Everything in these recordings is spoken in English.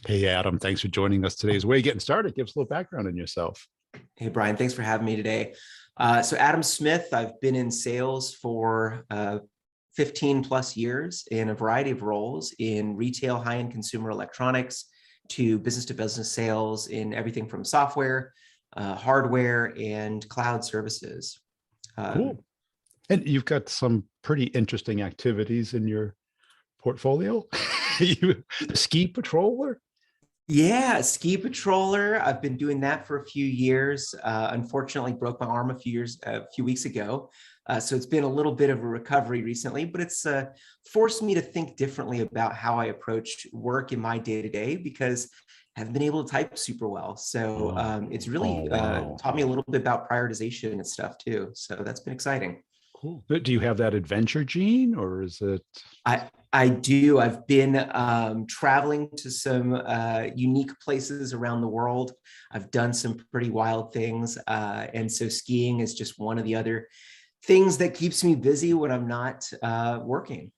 Hey, Adam, thanks for joining us today. As we're getting started, give us a little background on yourself. Hey, Brian, thanks for having me today. So Adam Smith, I've been in sales for 15 plus years in a variety of roles in retail, high-end consumer electronics to business sales in everything from software, hardware, and cloud services. Um, Cool. And you've got some pretty interesting activities in your portfolio. You ski patroller? Yeah, ski patroller. I've been doing that for a few years. Unfortunately, broke my arm a few weeks ago. So it's been a little bit of a recovery recently, but it's forced me to think differently about how I approach work in my day to day because I haven't been able to type super well. So Oh, it's oh, really wow. taught me a little bit about prioritization and stuff too. So that's been exciting. Cool. But do you have that adventure gene or is it? I do. I've been traveling to some unique places around the world. I've done some pretty wild things, and so skiing is just one of the other things that keeps me busy when I'm not working.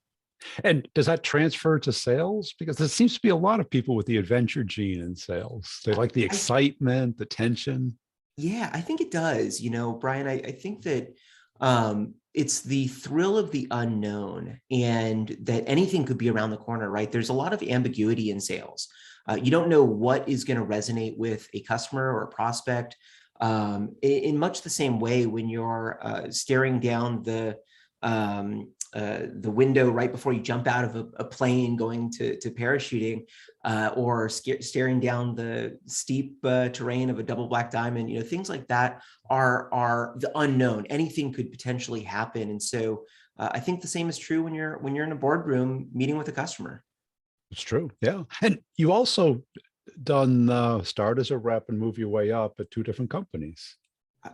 And does that transfer to sales? Because there seems to be a lot of people with the adventure gene in sales. They like the I excitement, the tension. Yeah, I think it does. Brian, I think that it's the thrill of the unknown and that anything could be around the corner, right? There's a lot of ambiguity in sales. You don't know what is going to resonate with a customer or a prospect. In much the same way, when you're staring down the window right before you jump out of a plane going to parachuting, or staring down the steep terrain of a double black diamond, things like that are the unknown. Anything could potentially happen, and so I think the same is true when you're in a boardroom meeting with a customer. It's true. Yeah. And you also done start as a rep and move your way up at two different companies.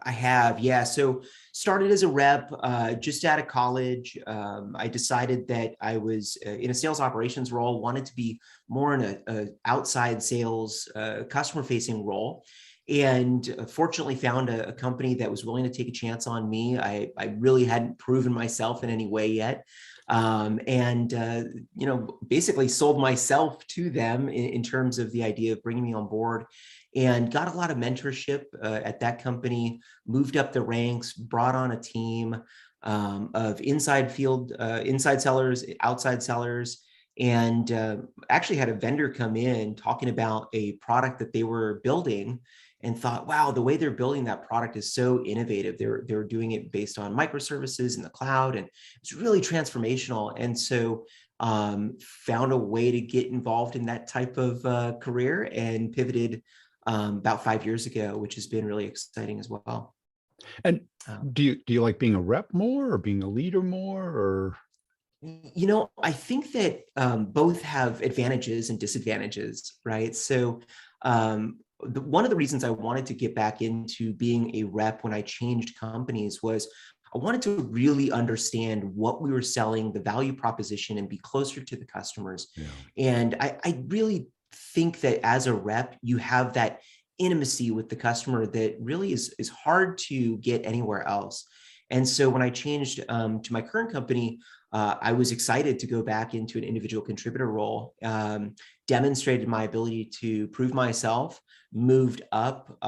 I have, yeah. So started as a rep just out of college. I decided that I was in a sales operations role, wanted to be more in a outside sales, customer facing role. And fortunately found a company that was willing to take a chance on me. I really hadn't proven myself in any way yet. And basically sold myself to them in terms of the idea of bringing me on board, and got a lot of mentorship at that company, moved up the ranks, brought on a team of inside sellers, outside sellers, and actually had a vendor come in talking about a product that they were building, and thought, wow, the way they're building that product is so innovative. They're doing it based on microservices in the cloud, and it's really transformational. And so found a way to get involved in that type of career and pivoted about 5 years ago, which has been really exciting as well. And Um, do you like being a rep more or being a leader more or? I think that both have advantages and disadvantages, right? So one of the reasons I wanted to get back into being a rep when I changed companies was I wanted to really understand what we were selling, the value proposition, and be closer to the customers. Yeah. And I really think that as a rep, you have that intimacy with the customer that really is hard to get anywhere else. And so when I changed to my current company, I was excited to go back into an individual contributor role, demonstrated my ability to prove myself, moved up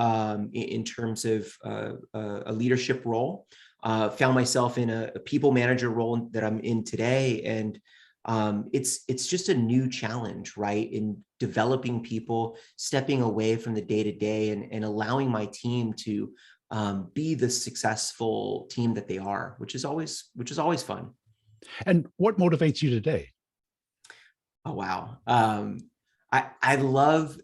in terms of a leadership role, found myself in a people manager role that I'm in today. And it's just a new challenge, right? In developing people, stepping away from the day to day, and allowing my team to be the successful team that they are, which is always fun. And what motivates you today? Oh, wow. I love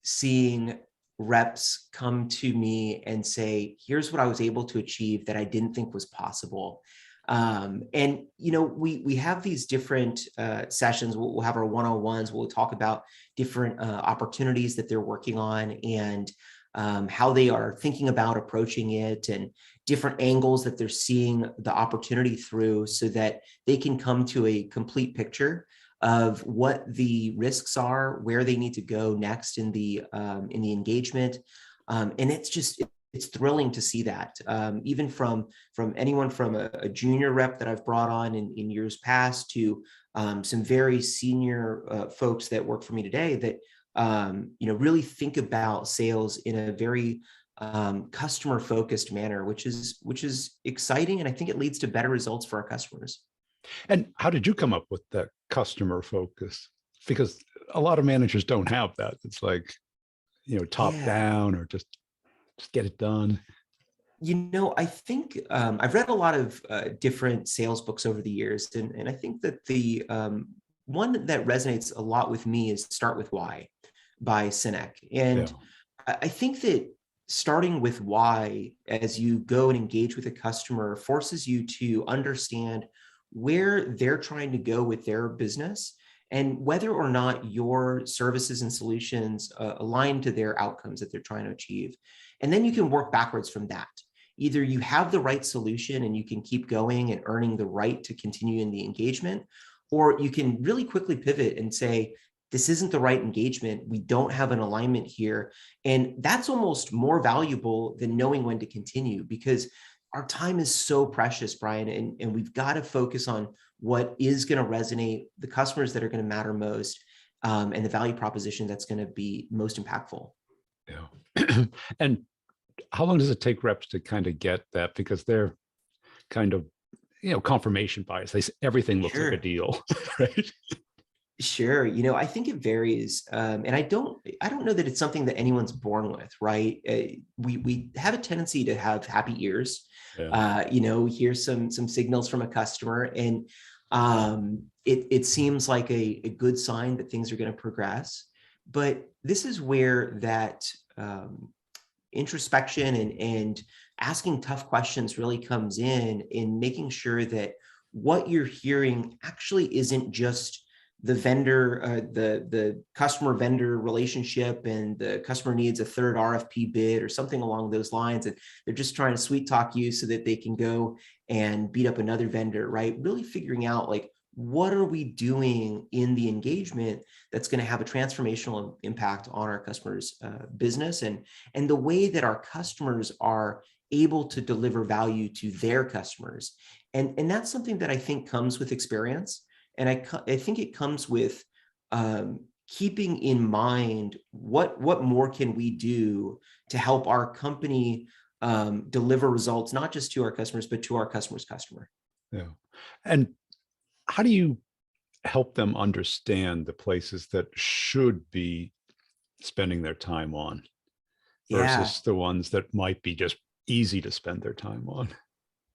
seeing reps come to me and say, here's what I was able to achieve that I didn't think was possible. And we have these different sessions. We'll have our one-on-ones. We'll talk about different opportunities that they're working on, and how they are thinking about approaching it, and different angles that they're seeing the opportunity through, so that they can come to a complete picture of what the risks are, where they need to go next in the engagement. And it's thrilling to see that, even from anyone from a junior rep that I've brought on in years past to some very senior folks that work for me today, that really think about sales in a very customer focused manner, which is exciting. And I think it leads to better results for our customers. And how did you come up with that customer focus? Because a lot of managers don't have that. It's like, top Yeah. down or just get it done. I think I've read a lot of different sales books over the years, and I think that the one that resonates a lot with me is Start With Why by Sinek. Yeah. And I think that starting with why as you go and engage with a customer forces you to understand where they're trying to go with their business and whether or not your services and solutions align to their outcomes that they're trying to achieve. And then you can work backwards from that. Either you have the right solution and you can keep going and earning the right to continue in the engagement, or you can really quickly pivot and say, this isn't the right engagement. We don't have an alignment here. And that's almost more valuable than knowing when to continue, because our time is so precious, Brian, and we've got to focus on what is going to resonate, the customers that are going to matter most, and the value proposition that's going to be most impactful. Yeah. And how long does it take reps to kind of get that? Because they're kind of, confirmation bias. They say everything looks like a deal, right? Sure. I think it varies. And I don't know that it's something that anyone's born with, right? We have a tendency to have happy ears. Yeah. We hear some signals from a customer, and it seems like a good sign that things are going to progress. But this is where that introspection and asking tough questions really comes in making sure that what you're hearing actually isn't just the vendor, the customer vendor relationship, and the customer needs a third RFP bid or something along those lines. And they're just trying to sweet talk you so that they can go and beat up another vendor, right? Really figuring out, like, what are we doing in the engagement that's going to have a transformational impact on our customers' business, and the way that our customers are able to deliver value to their customers. And that's something that I think comes with experience. And I think it comes with keeping in mind what more can we do to help our company deliver results, not just to our customers, but to our customer's customer. Yeah. And how do you help them understand the places that should be spending their time on versus the ones that might be just easy to spend their time on?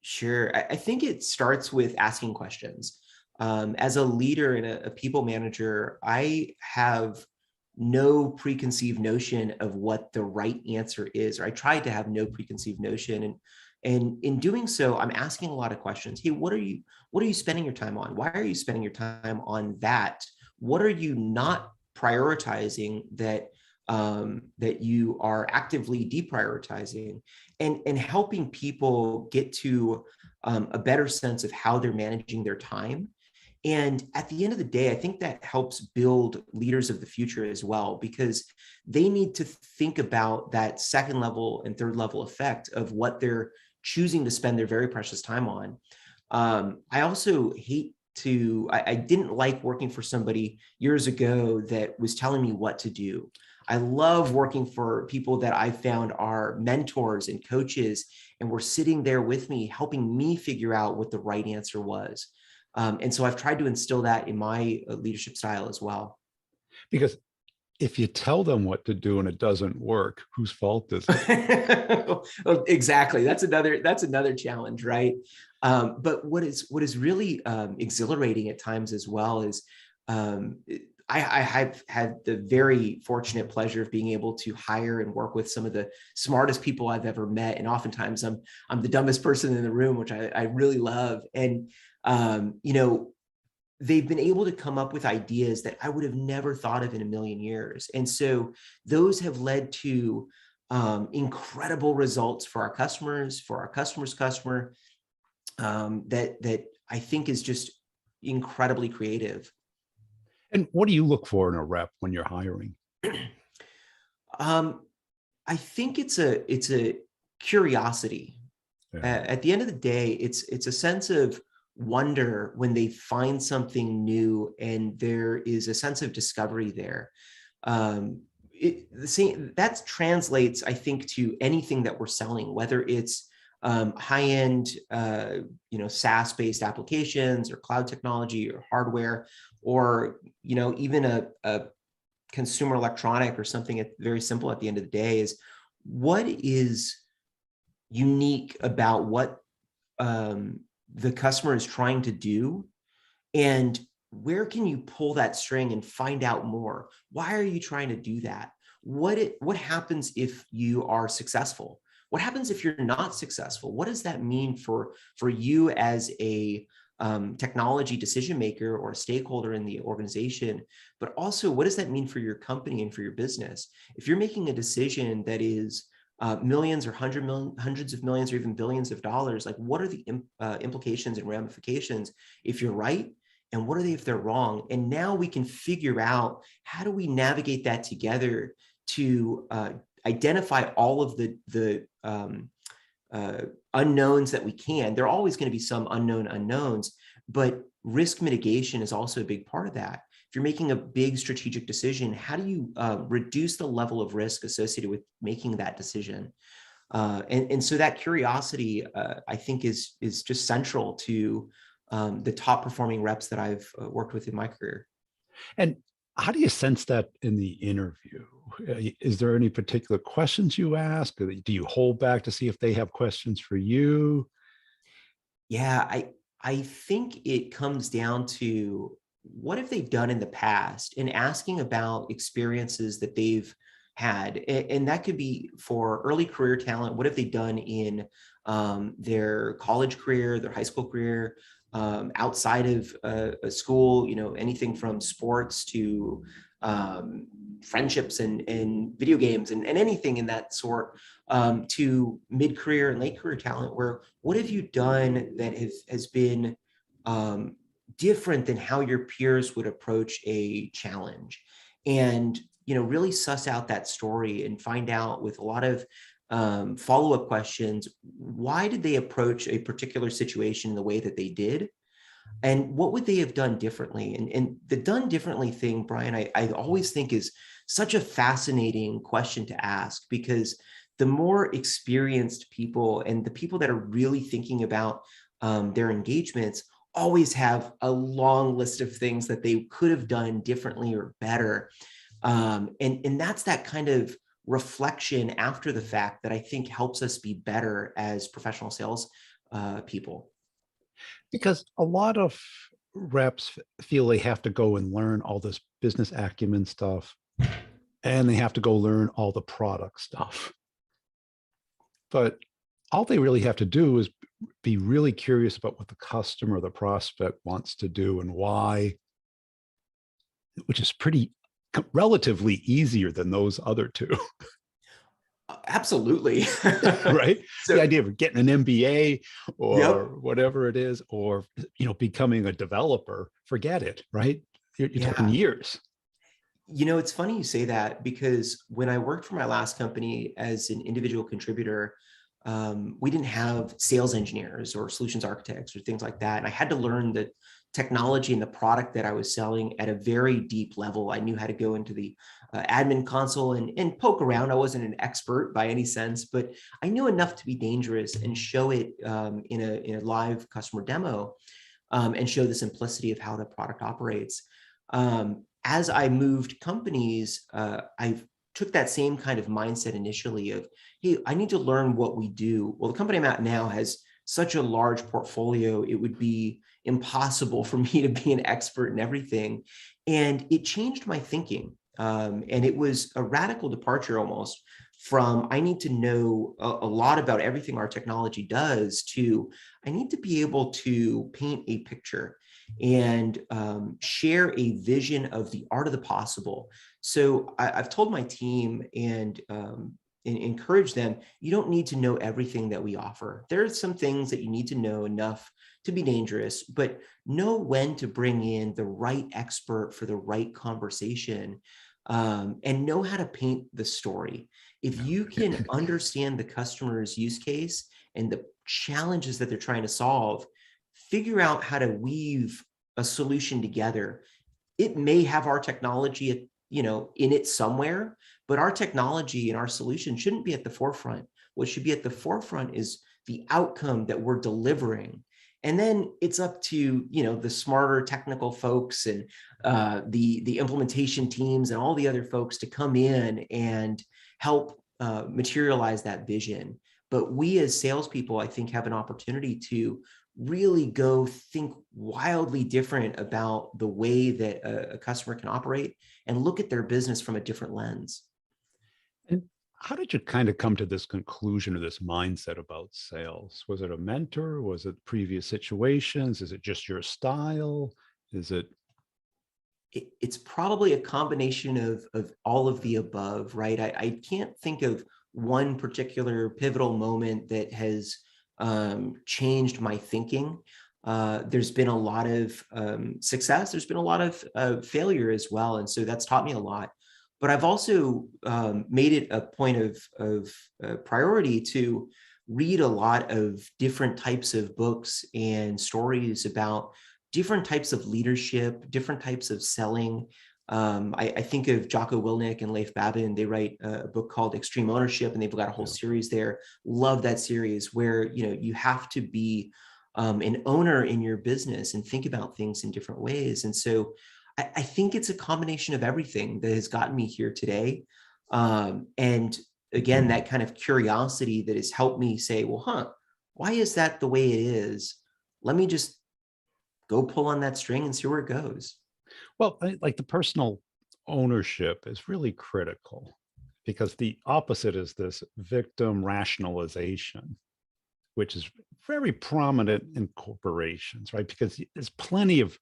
Sure. I think it starts with asking questions. As a leader and a people manager, I have no preconceived notion of what the right answer is, or I try to have no preconceived notion. And in doing so, I'm asking a lot of questions. Hey, what are you spending your time on? Why are you spending your time on that? What are you not prioritizing that you are actively deprioritizing, and helping people get to a better sense of how they're managing their time. And at the end of the day, I think that helps build leaders of the future as well, because they need to think about that second level and third level effect of what they're choosing to spend their very precious time on. I also I didn't like working for somebody years ago that was telling me what to do. I love working for people that I found are mentors and coaches, and were sitting there with me, helping me figure out what the right answer was. And so I've tried to instill that in my leadership style as well. Because if you tell them what to do and it doesn't work, whose fault is it? Well, exactly. That's another challenge, right? But what is really exhilarating at times as well is I have had the very fortunate pleasure of being able to hire and work with some of the smartest people I've ever met, and oftentimes I'm the dumbest person in the room, which I really love. And they've been able to come up with ideas that I would have never thought of in a million years. And so those have led to incredible results for our customers, for our customer's customer, that I think is just incredibly creative. And what do you look for in a rep when you're hiring? I think it's a curiosity. Yeah. At the end of the day, it's a sense of wonder when they find something new, and there is a sense of discovery there. The same that translates, I think, to anything that we're selling, whether it's high-end, SaaS-based applications or cloud technology or hardware, or even a consumer electronic or something very simple at the end of the day. Is what is unique about what the customer is trying to do, and where can you pull that string and find out more? Why are you trying to do that? What happens if you are successful? What happens if you're not successful? What does that mean for you as a technology decision maker or a stakeholder in the organization? But also, what does that mean for your company and for your business? If you're making a decision that is millions or hundreds of millions or even billions of dollars, like what are the implications and ramifications if you're right? And what are they if they're wrong? And now we can figure out, how do we navigate that together to identify all of the unknowns that we can. There are always going to be some unknown unknowns, but risk mitigation is also a big part of that. If you're making a big strategic decision, how do you reduce the level of risk associated with making that decision? And so that curiosity, I think, is just central to the top performing reps that I've worked with in my career. And how do you sense that in the interview? Is there any particular questions you ask? Or do you hold back to see if they have questions for you? Yeah, I think it comes down to what have they done in the past, and asking about experiences that they've had. And that could be for early career talent. What have they done in their college career, their high school career, outside of a school, anything from sports to friendships and video games and anything in that sort, to mid-career and late career talent, where what have you done that has been different than how your peers would approach a challenge? And really suss out that story and find out, with a lot of follow-up questions, why did they approach a particular situation the way that they did? And what would they have done differently? And the done differently thing, Brian, I always think is such a fascinating question to ask, because the more experienced people and the people that are really thinking about their engagements always have a long list of things that they could have done differently or better. And that's that kind of reflection after the fact that I think helps us be better as professional sales people. Because a lot of reps feel they have to go and learn all this business acumen stuff, and they have to go learn all the product stuff. But all they really have to do is be really curious about what the customer, the prospect, wants to do and why, which is pretty relatively easier than those other two. Absolutely. Right? The idea of getting an MBA or Yep. whatever it is, or becoming a developer, forget it, right? You're talking Yeah. years. It's funny you say that, because when I worked for my last company as an individual contributor, we didn't have sales engineers or solutions architects or things like that. And I had to learn the technology and the product that I was selling at a very deep level. I knew how to go into the admin console and poke around. I wasn't an expert by any sense, but I knew enough to be dangerous and show it in a live customer demo, and show the simplicity of how the product operates. As I moved companies, I took that same kind of mindset initially of, hey, I need to learn what we do. Well, the company I'm at now has such a large portfolio, it would be impossible for me to be an expert in everything. And it changed my thinking. And it was a radical departure almost from, I need to know a lot about everything our technology does, to I need to be able to paint a picture and share a vision of the art of the possible. So I've told my team and encourage them, you don't need to know everything that we offer. There are some things that you need to know enough to be dangerous, but know when to bring in the right expert for the right conversation, and know how to paint the story. If you can understand the customer's use case and the challenges that they're trying to solve, figure out how to weave a solution together. It may have our technology, in it somewhere, but our technology and our solution shouldn't be at the forefront. What should be at the forefront is the outcome that we're delivering. And then it's up to, the smarter technical folks and the implementation teams and all the other folks to come in and help materialize that vision. But we as salespeople, I think, have an opportunity to really go think wildly different about the way that a customer can operate and look at their business from a different lens. And how did you kind of come to this conclusion or this mindset about sales? Was it a mentor? Was it previous situations? Is it just your style? Is it? It's probably a combination of all of the above, right? I can't think of one particular pivotal moment that has changed my thinking. There's been a lot of success. There's been a lot of failure as well. And so that's taught me a lot. But I've also made it a point of priority to read a lot of different types of books and stories about different types of leadership, different types of selling. I think of Jocko Willink and Leif Babin. They write a book called Extreme Ownership, and they've got a whole series there. Love that series where you have to be an owner in your business and think about things in different ways. And so I think it's a combination of everything that has gotten me here today. And again, that kind of curiosity that has helped me say, well, why is that the way it is? Let me just go pull on that string and see where it goes. Well, like the personal ownership is really critical because the opposite is this victim rationalization, which is very prominent in corporations, right? Because there's plenty of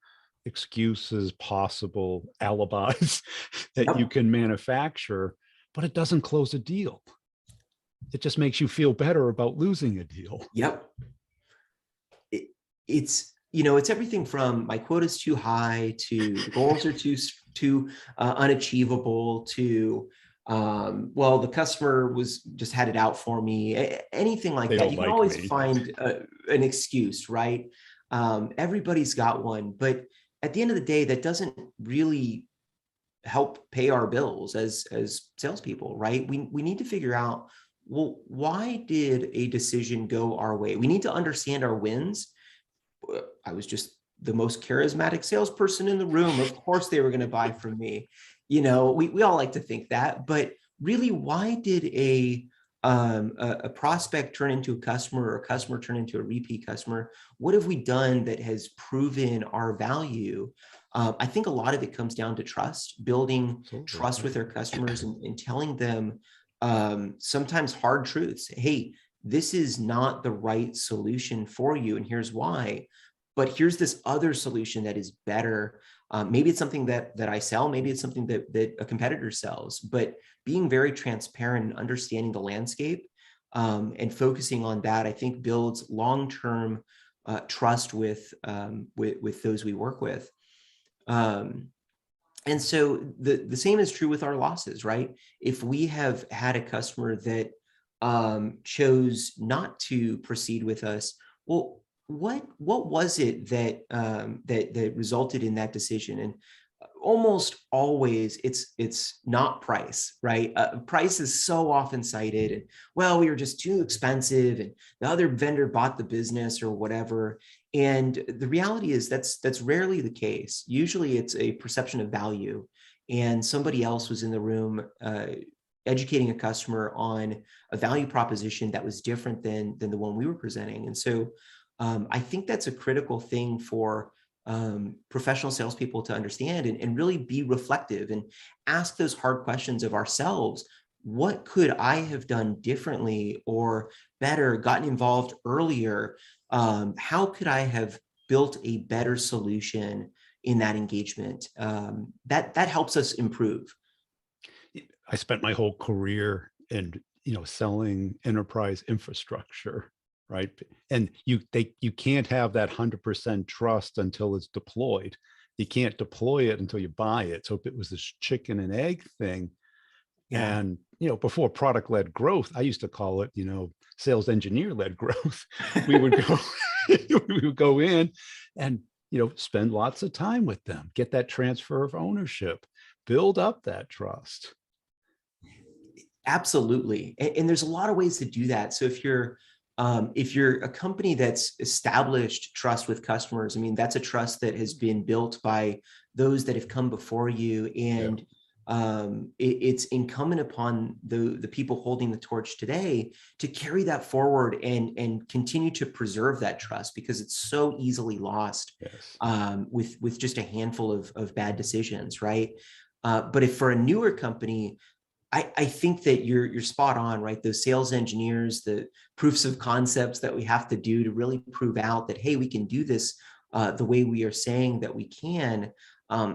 excuses, possible alibis that you can manufacture, but it doesn't close a deal. It just makes you feel better about losing a deal. Yep. It's everything from my quota's too high to the goals are too unachievable to well, the customer was just had it out for me. Anything like They that, don't you can like always me. find an excuse, right? Everybody's got one, but at the end of the day, that doesn't really help pay our bills as salespeople, right? We need to figure out, well, why did a decision go our way? We need to understand our wins. I was just the most charismatic salesperson in the room. Of course they were going to buy from me. We all like to think that, but really, why did a prospect turn into a customer or a customer turn into a repeat customer? What have we done that has proven our value? I think a lot of it comes down to trust, building Absolutely. trust with our customers and telling them sometimes hard truths. Hey, this is not the right solution for you, and here's why. But here's this other solution that is better. Maybe it's something that I sell. Maybe it's something that a competitor sells. But being very transparent and understanding the landscape and focusing on that, I think, builds long-term trust with those we work with. And so the same is true with our losses, right? If we have had a customer that chose not to proceed with us, well, what was it that that resulted in that decision? And almost always it's not price, right? Price is so often cited, and well, we were just too expensive, and the other vendor bought the business or whatever. And the reality is that's rarely the case. Usually it's a perception of value, and somebody else was in the room educating a customer on a value proposition that was different than the one we were presenting. And so I think that's a critical thing for professional salespeople to understand and really be reflective and ask those hard questions of ourselves. What could I have done differently or better, gotten involved earlier? How could I have built a better solution in that engagement? That helps us improve. I spent my whole career in, selling enterprise infrastructure, right? And you can't have that 100% trust until it's deployed. You can't deploy it until you buy it. So if it was this chicken and egg thing, Yeah. and before product-led growth, I used to call it, sales engineer-led growth. We would go, we would go in and spend lots of time with them, get that transfer of ownership. build up that trust. Absolutely. And there's a lot of ways to do that. So if you're a company that's established trust with customers, I mean, that's a trust that has been built by those that have come before you. Yeah. And it's incumbent upon the people holding the torch today to carry that forward and continue to preserve that trust, because it's so easily lost Yes. with just a handful of bad decisions, right? But if for a newer company, I think that you're spot on, right? Those sales engineers, the proofs of concepts that we have to do to really prove out that, hey, we can do this the way we are saying that we can,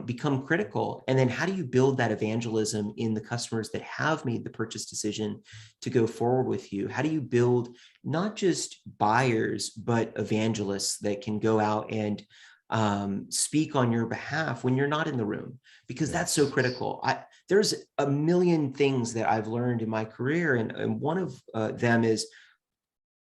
become critical. And then how do you build that evangelism in the customers that have made the purchase decision to go forward with you? How do you build not just buyers, but evangelists that can go out and speak on your behalf when you're not in the room? Because that's so Yes. critical. There's a million things that I've learned in my career, and one of them is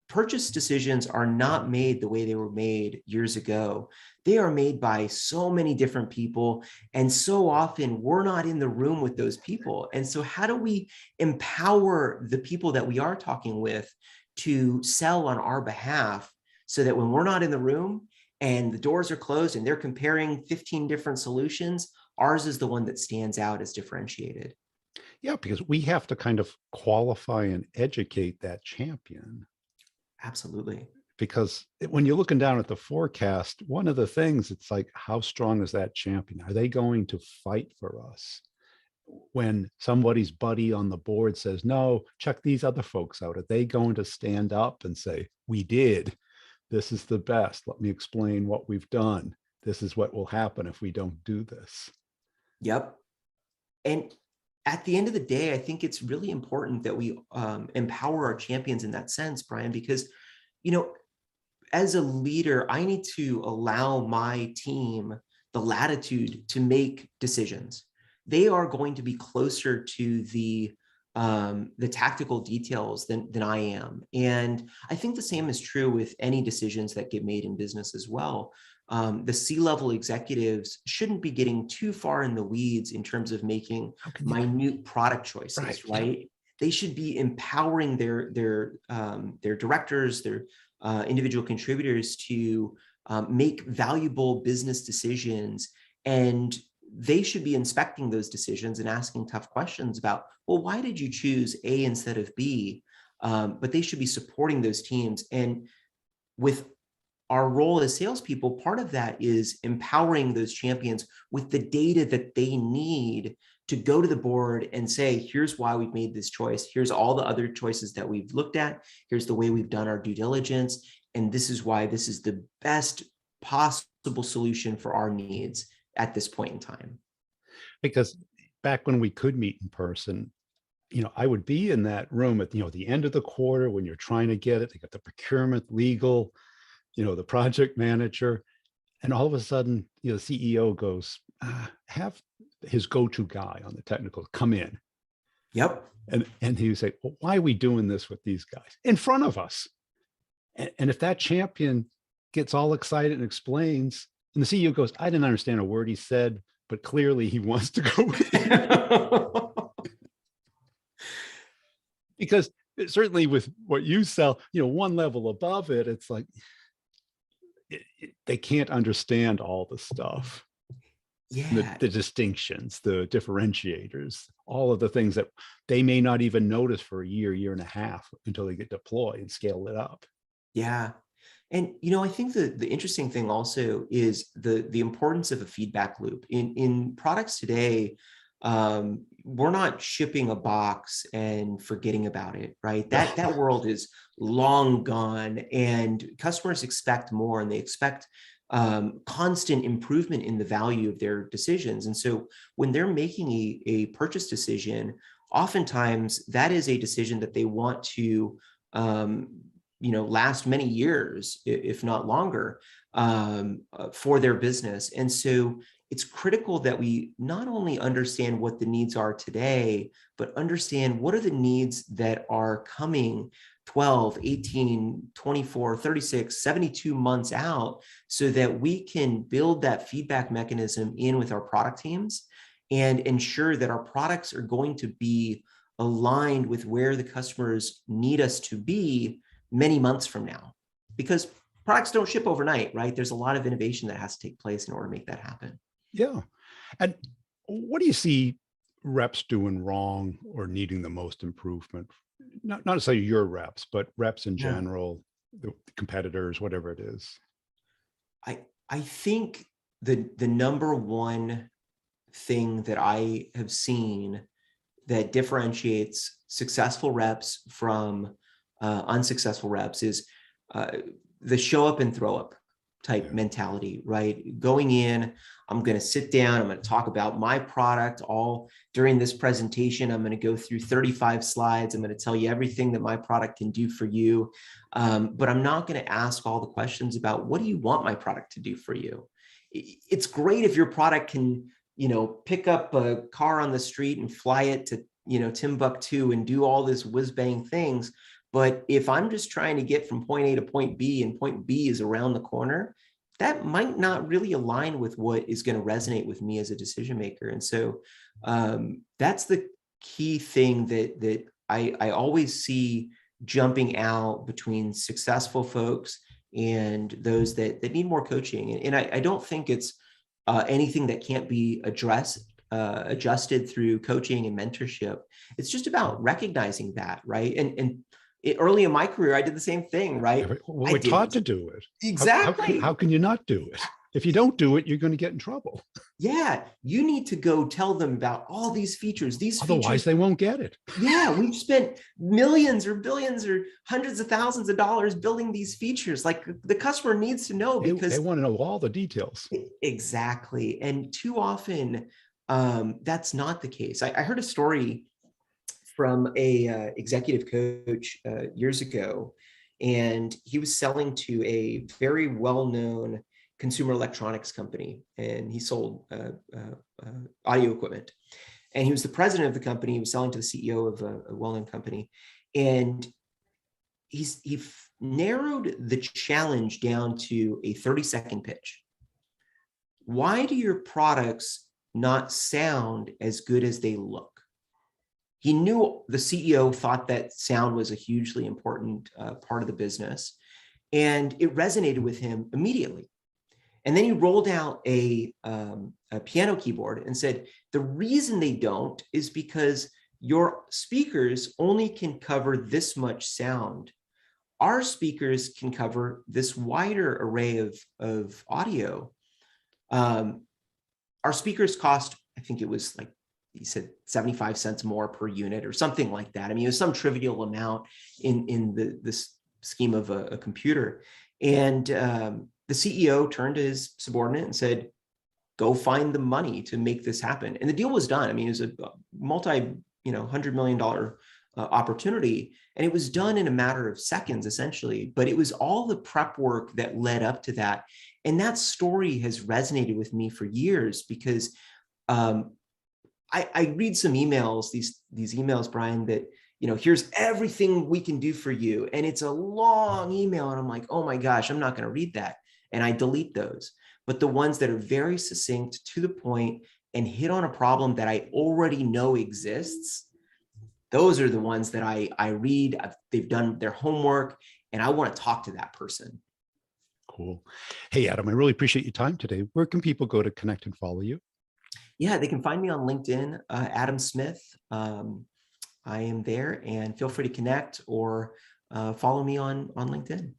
purchase decisions are not made the way they were made years ago. They are made by so many different people, and so often we're not in the room with those people. And so how do we empower the people that we are talking with to sell on our behalf, so that when we're not in the room and the doors are closed and they're comparing 15 different solutions, ours is the one that stands out as differentiated? Yeah, because we have to kind of qualify and educate that champion. Absolutely. Because when you're looking down at the forecast, one of the things, it's like, how strong is that champion? Are they going to fight for us? When somebody's buddy on the board says, no, check these other folks out, are they going to stand up and say, we did, this is the best, let me explain what we've done, this is what will happen if we don't do this? Yep. And at the end of the day, I think it's really important that we empower our champions in that sense, Brian, because, you know, as a leader, I need to allow my team the latitude to make decisions. They are going to be closer to the tactical details than I am. And I think the same is true with any decisions that get made in business as well. The C-level executives shouldn't be getting too far in the weeds in terms of making How can you? minute product choices, Yeah. right? They should be empowering their directors, their individual contributors to make valuable business decisions. And they should be inspecting those decisions and asking tough questions about, well, why did you choose A instead of B? But they should be supporting those teams. And with our role as salespeople, part of that is empowering those champions with the data that they need to go to the board and say, here's why we've made this choice. Here's all the other choices that we've looked at. Here's the way we've done our due diligence. And this is why this is the best possible solution for our needs at this point in time. Because back when we could meet in person, I would be in that room at, the end of the quarter when you're trying to get it. They got the procurement, legal, the project manager, and all of a sudden, the CEO goes, have his go-to guy on the technical come in. Yep. And he would say, well, why are we doing this with these guys in front of us? And if that champion gets all excited and explains, and the CEO goes, I didn't understand a word he said, but clearly he wants to go in. Because certainly with what you sell, one level above it, it's like they can't understand all the stuff. Yeah. The distinctions, the differentiators, all of the things that they may not even notice for a year and a half until they get deployed and scale it up. Yeah. And I think the interesting thing also is the importance of a feedback loop in products today. We're not shipping a box and forgetting about it, right? That world is long gone, and customers expect more, and they expect constant improvement in the value of their decisions. And so when they're making a purchase decision, oftentimes that is a decision that they want to last many years, if not longer, for their business. And so it's critical that we not only understand what the needs are today, but understand what are the needs that are coming 12, 18, 24, 36, 72 months out, so that we can build that feedback mechanism in with our product teams and ensure that our products are going to be aligned with where the customers need us to be many months from now. Because products don't ship overnight, right? There's a lot of innovation that has to take place in order to make that happen. Yeah. And what do you see reps doing wrong or needing the most improvement? Not to say your reps, but reps in Yeah. general, the competitors, whatever it is. I think the number one thing that I have seen that differentiates successful reps from unsuccessful reps is uh, the show up and throw up type Yeah. mentality, right? Going in, I'm going to sit down, I'm going to talk about my product all during this presentation. I'm going to go through 35 slides. I'm going to tell you everything that my product can do for you. But I'm not going to ask all the questions about what do you want my product to do for you? It's great if your product can, pick up a car on the street and fly it to, Timbuktu and do all this whiz bang things. But if I'm just trying to get from point A to point B and point B is around the corner, that might not really align with what is going to resonate with me as a decision maker. And so that's the key thing that I always see jumping out between successful folks and those that need more coaching. And I don't think it's anything that can't be adjusted through coaching and mentorship. It's just about recognizing that, right? And early in my career, I did the same thing, right? Well, I we're taught did to do it. How exactly. can you not do it? If you don't do it, you're going to get in trouble. Yeah, you need to go tell them about all these features. These Otherwise, features, they won't get it. yeah, we've spent millions or billions or hundreds of thousands of dollars building these features. Like the customer needs to know They because want to know all the details. exactly. And too often, that's not the case. I heard a story from a executive coach years ago, and he was selling to a very well-known consumer electronics company, and he sold audio equipment. And he was the president of the company. He was selling to the CEO of a well-known company, and he narrowed the challenge down to a 30-second pitch. Why do your products not sound as good as they look? He knew the CEO thought that sound was a hugely important part of the business, and it resonated with him immediately. And then he rolled out a piano keyboard and said, the reason they don't is because your speakers only can cover this much sound. Our speakers can cover this wider array of audio. Our speakers cost, I think it was like, he said 75 cents more per unit or something like that. I mean, it was some trivial amount in this scheme of a computer. And the CEO turned to his subordinate and said, go find the money to make this happen. And the deal was done. I mean, it was a $100 million opportunity. And it was done in a matter of seconds, essentially. But it was all the prep work that led up to that. And that story has resonated with me for years because I read some emails, these emails, Brian, that, here's everything we can do for you. And it's a long email. And I'm like, oh my gosh, I'm not going to read that. And I delete those. But the ones that are very succinct, to the point, and hit on a problem that I already know exists, those are the ones that I read. They've done their homework, and I want to talk to that person. Cool. Hey, Adam, I really appreciate your time today. Where can people go to connect and follow you? Yeah, they can find me on LinkedIn, Adam Smith. I am there, and feel free to connect or follow me on LinkedIn.